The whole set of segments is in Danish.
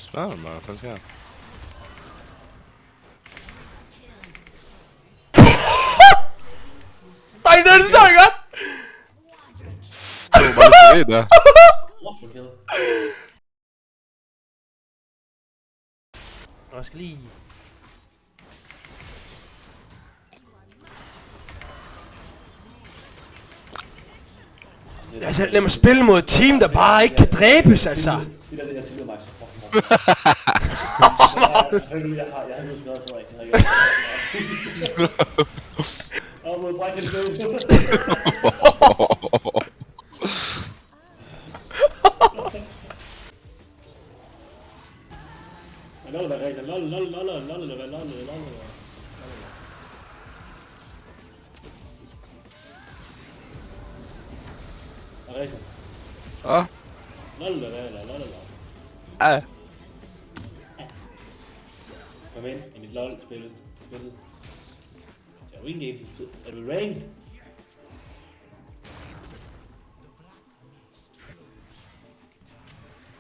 Spørger mig, hvad fanden sker der? Ej, det er så godt! Det var bare lidt der. Jeg skal lige... Altså, lad mig spille mod et team, der bare ikke kan dræbes, altså. Det der, jeg tilleder mig så fucking meget. Jeg har nødt noget for rigtig. Og mod brække det løs. Lol, der regler. Lol. Rigtig. Åh. Lol. Ah. Kom ind i mit LOL-spil. Jeg er win game. Er du ranked?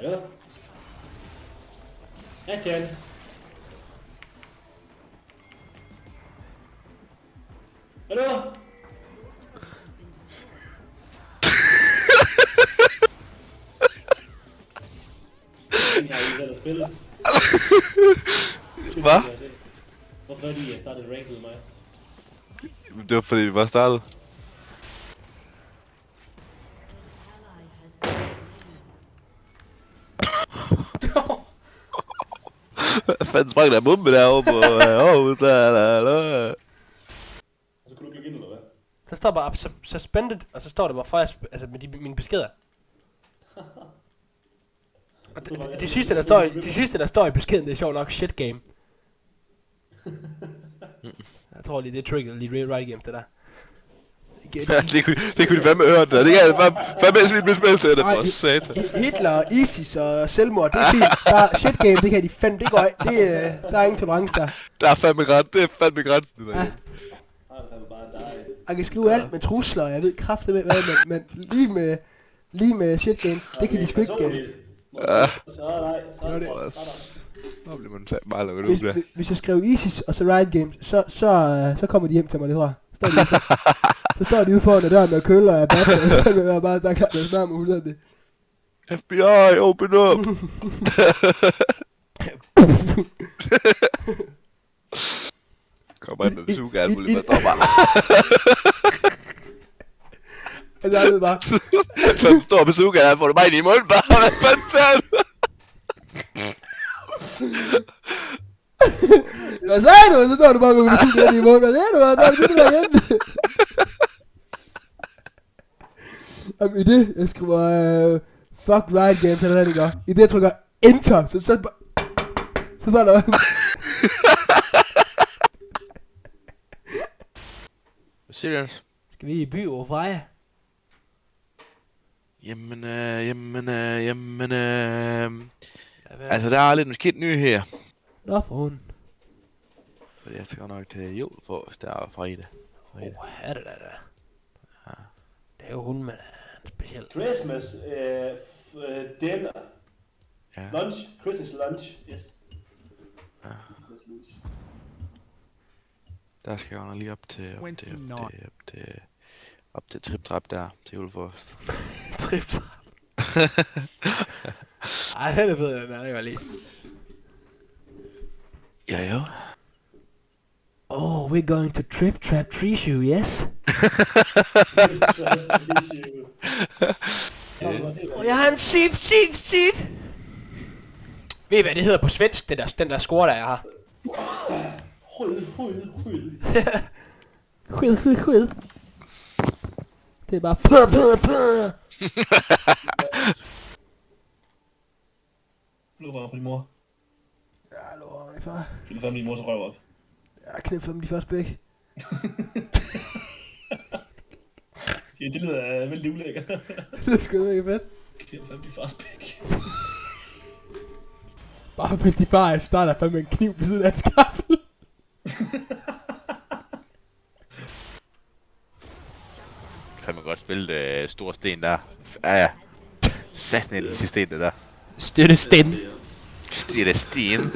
Hallo? Christian? Hallo? Jeg har ikke været at spille. Hvad? Hvorfor er de startet ranked med mig? Det var fordi vi bare startede. Hvad fanden sprang der bombe deroppe på Aarhus? Og så kunne du klikke ind, eller hvad? Der står bare suspended, og så står der bare fire, altså med mine beskeder. Og det sidste der står i beskeden, det er sjovt nok shit game. Jeg tror lige det triggede lige right game det der. Det kunne de fandme høre der. Det kan jeg fandme smidt mit spil til det for satan. Hitler, ISIS og selvmord, det er fint. Bare shit game, det kan de fandme, det går ikke. Der er ingen tolerance der. Der er fandme grænsen, det er fandme grænsen. Ja. Jeg kan skrive alt med trusler, jeg ved kraftigt med hvad, men lige med shit game, det kan de sgu ikke. Ja. Hvis jeg skrev ISIS og så Riot Games, så kommer de hjem til mig, det tror jeg. Så står de ude foran ad døren med køller og batter, og så er bare der er klart, der er smart med fuldstændig. FBI, open up! Kommer ind med bazooka, alt muligt, der bare. Altså jeg ved bare. Så den står bazooka, der får du bare ind i munden, bare. Hvad fanden tager du? Hvad sagde du? Så står du bare med bazooka ind i munden. Hvad sagde du? Der er det der igen. Jamen i det, jeg skriver fuck Riot Games eller hvad det gør. I det jeg trykker enter, så står der. Seriøst? Skal vi i by over Freja? Jamen, altså der er lidt noget skidt nye her. Nå for hunden. Fordi jeg skal nok til jul for, der er fredag. Er det da. Ja. Det er jo hunden med en speciel. Christmas dinner. Ja. Lunch. Christmas lunch. Yes. Ja. Der skal jeg lige op til trip-trap der til julefrokost. Trip-trap. Ej, den er fed, den er jeg godt lige. Ja jo. Oh, we're going to trip-trap tree shoe, yes? Og jeg har en sif. Ved I hvad det hedder på svensk, den der score der jeg har? Skid. Det er bare før. Blå bare på din mor. Ja, lov mig far. Kan du fandme din mors røv op? Jeg knæfter dem de første begge. Ja, det lyder vældig ulækkert. Det er sgu ikke fedt. Knæfter fandme de første begge. Bare hvis de far starter fandme en kniv på siden af en skaffel. Kan man godt spille store sten der. Ja. Satan et lille sten det der. Støtte sten. Sten er sten.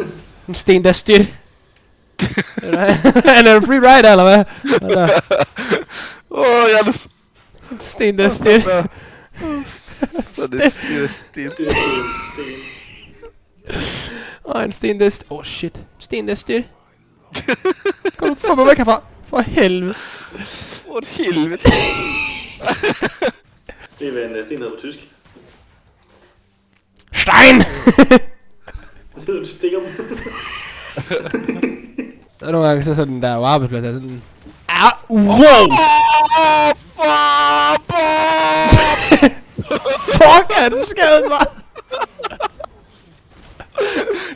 En sten, der styr. Han er en free rider, eller hvad? Åh, Janus. En sten, der styr. Så det er sten. Det er en sten. En sten, der styr. Shit. Sten, der styr. Kom, få mig væk herfra. For helvede. For helvede. Det er hvad en sten hedder på tysk. Stein! Det hedder en stikker. Der er nogle gange så sådan, der er jo arbejdsplads, der er sådan... Wow! Fuck, er du skadet mig?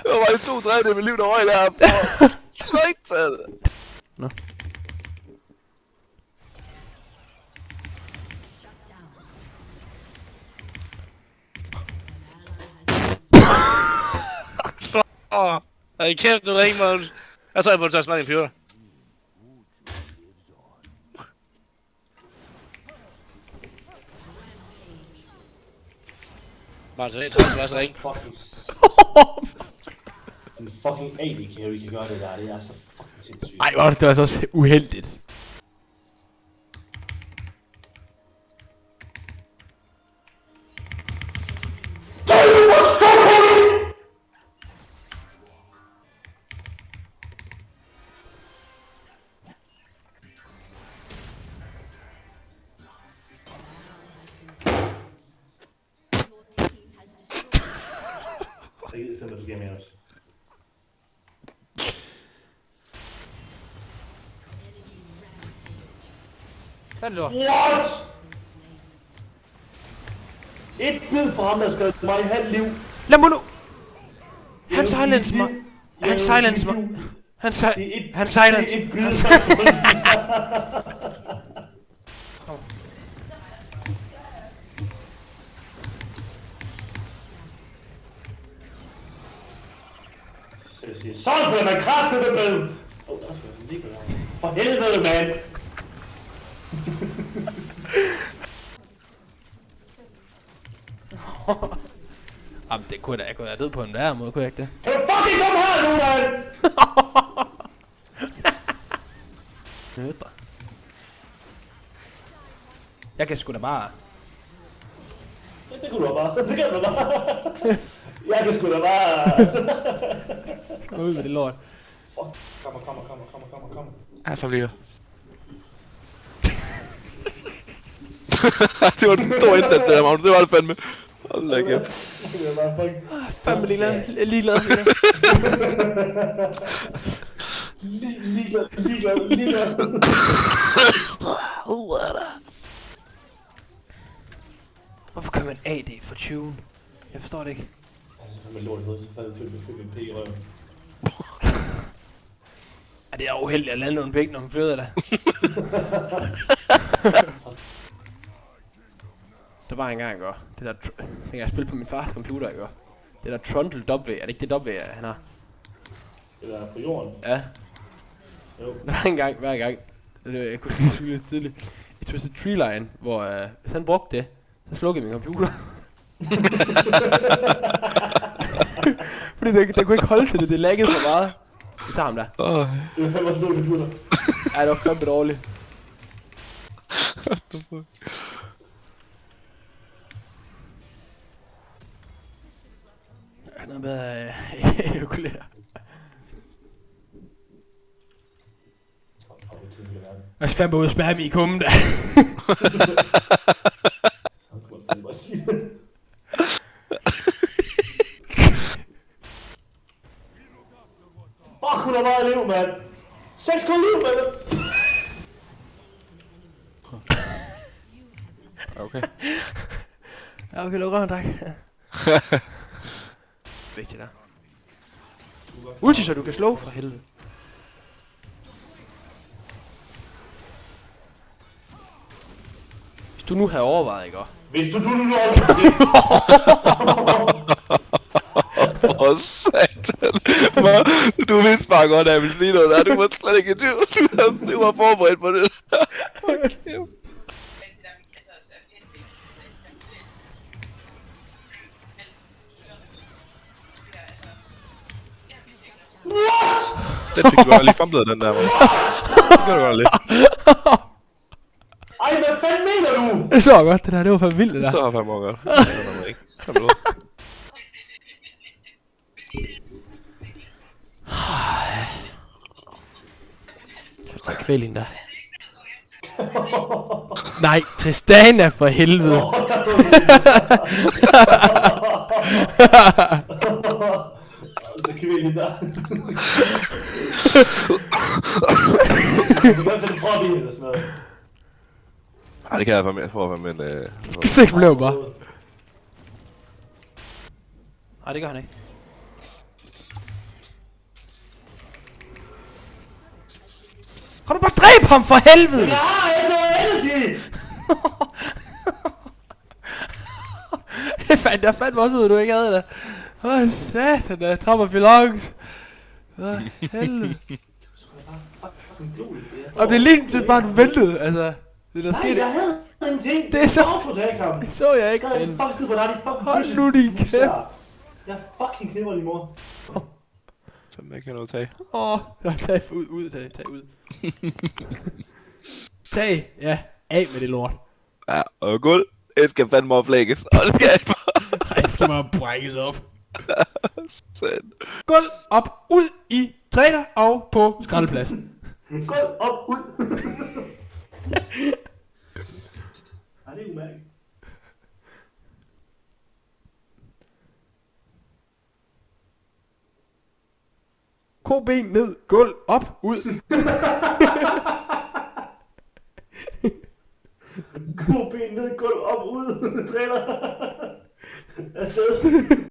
Det var bare 2/3 af mit liv, der røg der. Satan. Nå. I kæft, du ring, Måns. Jeg tror, jeg burde tage smag i en fjord. Martin, jeg tror, jeg skal ringe. En fucking AD carry kan gøre det der, det er så fucking sindssygt. Ej, det var altså også uheldigt. Jeg gider ikke, hvad du skal med os. Hvad er det, lort? What? Et bid fra ham, der skal mig i halv liv. Lad mig nu! Han silence mig! Han silence mig! Han silence! Så jeg siger, sådan bliver man kraftigt med! For helvede, mand! Jamen, det kunne jeg have død på en værre måde, kunne jeg ikke det? Kan du fucking komme her nu, mand? Nødder. Jeg kan sgu da bare... Ja, det kunne du bare. Det kan du bare. Jeg kan sgu da bare... Kom ud med det lort. Fuck. Kommer. Ja, for bliver. Det var en stor indsats, det der, Magnus. Det var det fandme. Hold da kæft. Det er bare fucking... Fandme ligeglad. Ligeglad. Hvorfor kan man AD for tune? Jeg forstår det ikke. Altså, med lort i hovedet, så faldt min P i røven. Er det er uheldigt at lande nogle penge, når man flyder der? Der var engang, ikke? Det der... Jeg spillede på min fars computer, ikke? Det der Trundle W, er det ikke det W, han har? Eller på jorden. Ja. Jo. Der var engang, hver gang. Jeg kunne sige tydeligt. Et Twisted Tree Line, hvor hvis han brugte det, så slukkede min computer. Fordi det kunne ikke holde til det, det laggede for meget. Vi tager ham der. Det var fandme slået computer. Ej, det var fandme dårligt. What the fuck? Han er med ejakulere. Jeg skal fandme ud og spærre mig i kummen der. Fuck, hun har meget liv, mand. 6 liv, mand. Okay. Ja, okay, luk røven, tak. Vigtigt der. Ulti, så du kan slå for helvede. Hvis du nu havde overvejet, ikke? Hvis du nu Åh, satan. Du vidste bare godt, at jeg ville sige noget der. Du var slet ikke i tvivl. Du var forberedt på det. Okay. Den fik du godt lige fumblet, den der, man. Det gør du godt lidt. Ej, hvad fanden mener du? Det så godt, det der. Det var fandme vildt, det der. Så har jeg fandme godt. Det er nok ikke. Kom nu. Så tager kvæl der. Nej, Tristana for helvede. Det kan vi ikke der. Du kan godt tage en prop i eller sådan noget. Ej, det kan jeg fandme. Jeg får fandme en... 6 blev bare. Nej, det gør han ikke. Kan du bare dræbe ham for helvede? Jeg har ikke noget energy! Det fandt jeg fandme også ud, at du ikke havde det. Åh, satan da. Top of belongs. Åh, helvede. Og det lignede til bare, du ventede, altså. Det der Nej, skete. jeg havde ingenting. Det er så- Autotag-ham. Det så jeg ikke. Jeg skrev fucking skid på dig, de fucking Hold pussy. nu din kæft. Jeg fucking knipper din mor. Fandme ikke noget at tage. Tag ud, tag ud. Tag, ja, af med det lort. Ja, og guld. Det skal fandme oplægges. Og det skal jeg bare. Ej, det skal bare brækkes op. Sådan. Gulv op, ud i træner og på skraldepladsen. Gå op, ud. Nej, det er umærkeligt. Koben ned, gulv op, ud. Gå ben ned, gå op, ud. Træner. Afsted.